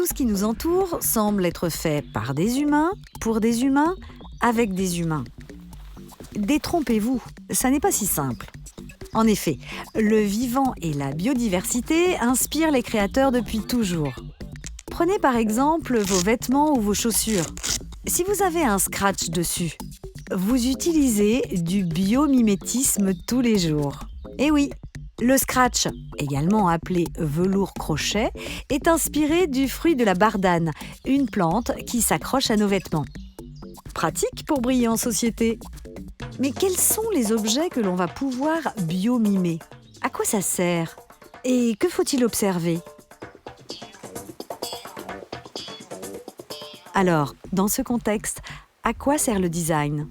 Tout ce qui nous entoure semble être fait par des humains, pour des humains, avec des humains. Détrompez-vous, ça n'est pas si simple. En effet, le vivant et la biodiversité inspirent les créateurs depuis toujours. Prenez par exemple vos vêtements ou vos chaussures. Si vous avez un scratch dessus, vous utilisez du biomimétisme tous les jours. Eh oui, le scratch, également appelé velours crochet, est inspiré du fruit de la bardane, une plante qui s'accroche à nos vêtements. Pratique pour briller en société. Mais quels sont les objets que l'on va pouvoir biomimer? À quoi ça sert? Et que faut-il observer? Alors, dans ce contexte, à quoi sert le design?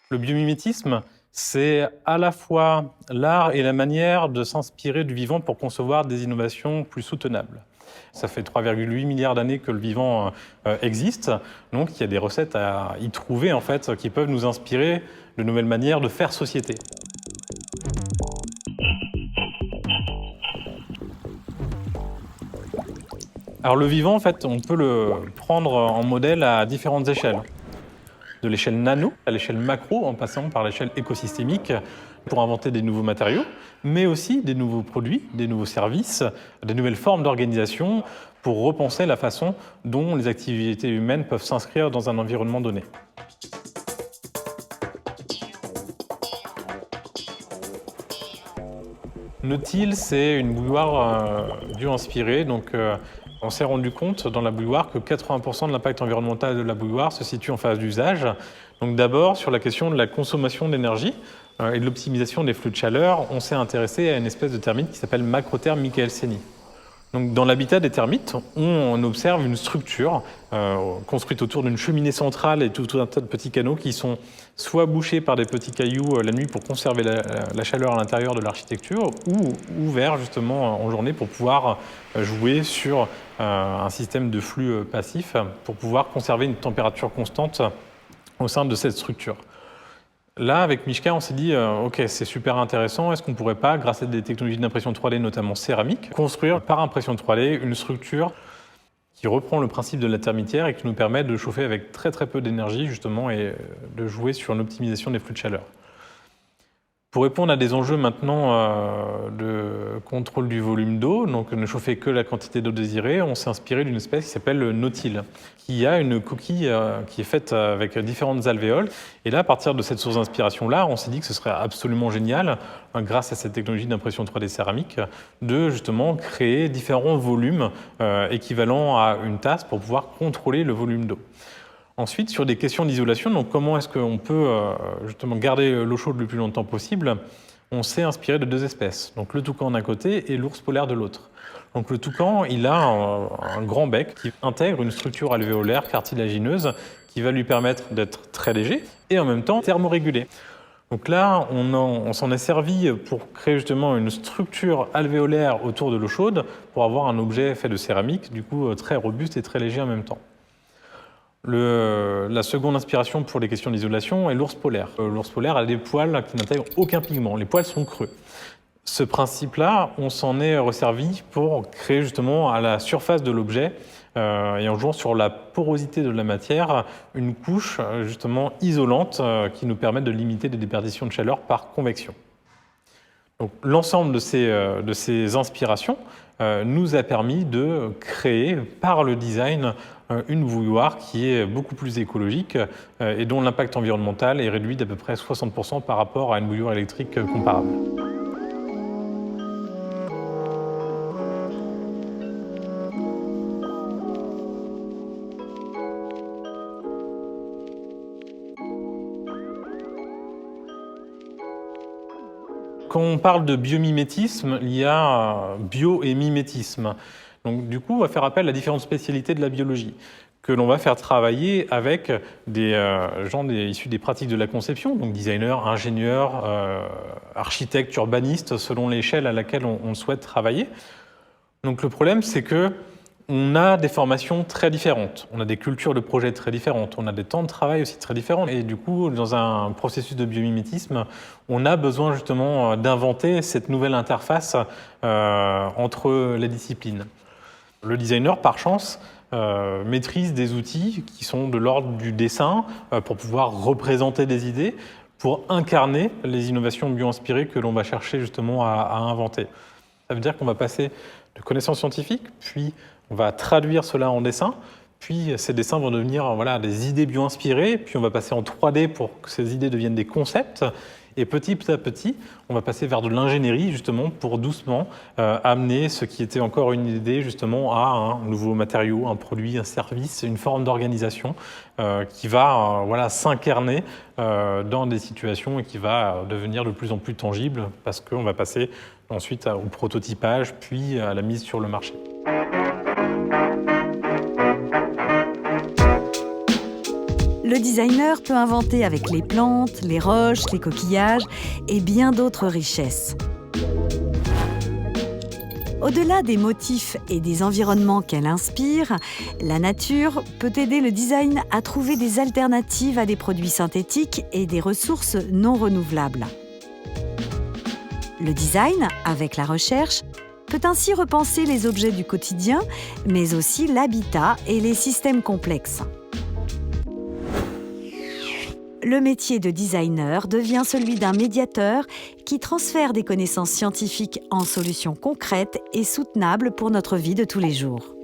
Le biomimétisme, c'est à la fois l'art et la manière de s'inspirer du vivant pour concevoir des innovations plus soutenables. Ça fait 3,8 milliards d'années que le vivant existe, donc il y a des recettes à y trouver en fait, qui peuvent nous inspirer de nouvelles manières de faire société. Alors le vivant, en fait, on peut le prendre en modèle à différentes échelles. De l'échelle nano à l'échelle macro, en passant par l'échelle écosystémique, pour inventer des nouveaux matériaux, mais aussi des nouveaux produits, des nouveaux services, des nouvelles formes d'organisation, pour repenser la façon dont les activités humaines peuvent s'inscrire dans un environnement donné. Nautil, c'est une bouilloire bio-inspirée. On s'est rendu compte dans la bouilloire que 80% de l'impact environnemental de la bouilloire se situe en phase d'usage. Donc d'abord, sur la question de la consommation d'énergie et de l'optimisation des flux de chaleur, on s'est intéressé à une espèce de termite qui s'appelle Macrotherme michaelseni. Donc, dans l'habitat des termites, on observe une structure construite autour d'une cheminée centrale et tout un tas de petits canaux qui sont soit bouchés par des petits cailloux la nuit pour conserver la chaleur à l'intérieur de l'architecture, ou ouverts justement en journée pour pouvoir jouer sur un système de flux passif pour pouvoir conserver une température constante au sein de cette structure. Là, avec Mishka, on s'est dit ok, c'est super intéressant, est-ce qu'on ne pourrait pas, grâce à des technologies d'impression 3D, notamment céramique, construire par impression 3D une structure qui reprend le principe de la termitière et qui nous permet de chauffer avec très très peu d'énergie, justement, et de jouer sur une optimisation des flux de chaleur. Pour répondre à des enjeux maintenant de contrôle du volume d'eau, donc ne chauffer que la quantité d'eau désirée, on s'est inspiré d'une espèce qui s'appelle le Nautil, qui a une coquille qui est faite avec différentes alvéoles. Et là, à partir de cette source d'inspiration-là, on s'est dit que ce serait absolument génial, grâce à cette technologie d'impression 3D céramique, de justement créer différents volumes équivalents à une tasse pour pouvoir contrôler le volume d'eau. Ensuite, sur des questions d'isolation, donc comment est-ce qu'on peut justement garder l'eau chaude le plus longtemps possible, on s'est inspiré de deux espèces, donc le toucan d'un côté et l'ours polaire de l'autre. Donc le toucan, il a un grand bec qui intègre une structure alvéolaire cartilagineuse qui va lui permettre d'être très léger et en même temps thermorégulé. Donc là, on s'en est servi pour créer justement une structure alvéolaire autour de l'eau chaude pour avoir un objet fait de céramique, du coup très robuste et très léger en même temps. La seconde inspiration pour les questions d'isolation est l'ours polaire. L'ours polaire a des poils qui n'intègrent aucun pigment. Les poils sont creux. Ce principe-là, on s'en est resservi pour créer justement à la surface de l'objet et en jouant sur la porosité de la matière, une couche justement isolante qui nous permet de limiter les déperditions de chaleur par convection. Donc, l'ensemble de ces inspirations nous a permis de créer par le design une bouilloire qui est beaucoup plus écologique et dont l'impact environnemental est réduit d'à peu près 60% par rapport à une bouilloire électrique comparable. Quand on parle de biomimétisme, il y a bio et mimétisme. Donc, du coup, on va faire appel à différentes spécialités de la biologie que l'on va faire travailler avec des gens issus des pratiques de la conception, donc designers, ingénieurs, architectes, urbanistes, selon l'échelle à laquelle on souhaite travailler. Donc le problème, c'est que On a des formations très différentes, on a des cultures de projet très différentes, on a des temps de travail aussi très différents. Et du coup, dans un processus de biomimétisme, on a besoin justement d'inventer cette nouvelle interface entre les disciplines. Le designer, par chance, maîtrise des outils qui sont de l'ordre du dessin pour pouvoir représenter des idées, pour incarner les innovations bio-inspirées que l'on va chercher justement à inventer. Ça veut dire qu'on va passer de connaissances scientifiques, puis on va traduire cela en dessin, puis ces dessins vont devenir des idées bio-inspirées, puis on va passer en 3D pour que ces idées deviennent des concepts. Et petit à petit, on va passer vers de l'ingénierie justement pour doucement amener ce qui était encore une idée justement à un nouveau matériau, un produit, un service, une forme d'organisation qui va s'incarner dans des situations et qui va devenir de plus en plus tangible parce qu'on va passer ensuite au prototypage puis à la mise sur le marché. Le designer peut inventer avec les plantes, les roches, les coquillages et bien d'autres richesses. Au-delà des motifs et des environnements qu'elle inspire, la nature peut aider le design à trouver des alternatives à des produits synthétiques et des ressources non renouvelables. Le design, avec la recherche, peut ainsi repenser les objets du quotidien, mais aussi l'habitat et les systèmes complexes. Le métier de designer devient celui d'un médiateur qui transfère des connaissances scientifiques en solutions concrètes et soutenables pour notre vie de tous les jours.